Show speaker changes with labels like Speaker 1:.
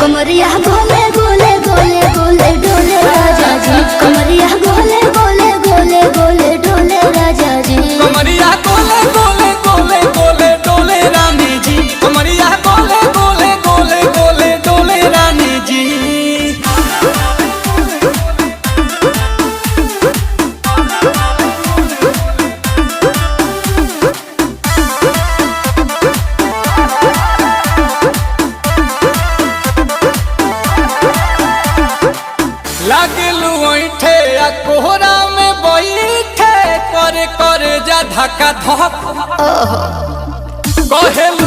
Speaker 1: कमरिया गोले गोले गोले गोले डोले राजा जी, कमरिया गोले गोले गोले गोले डोले राजा जी,
Speaker 2: कमरिया गोले गोले गोले गोले डोले रानी जी, कमरिया गोले गोले गोले गोले डोले रानी जी। लागलू ऐठे आ कोहरा में बैठे करे करे जा धक्का धक कहेलू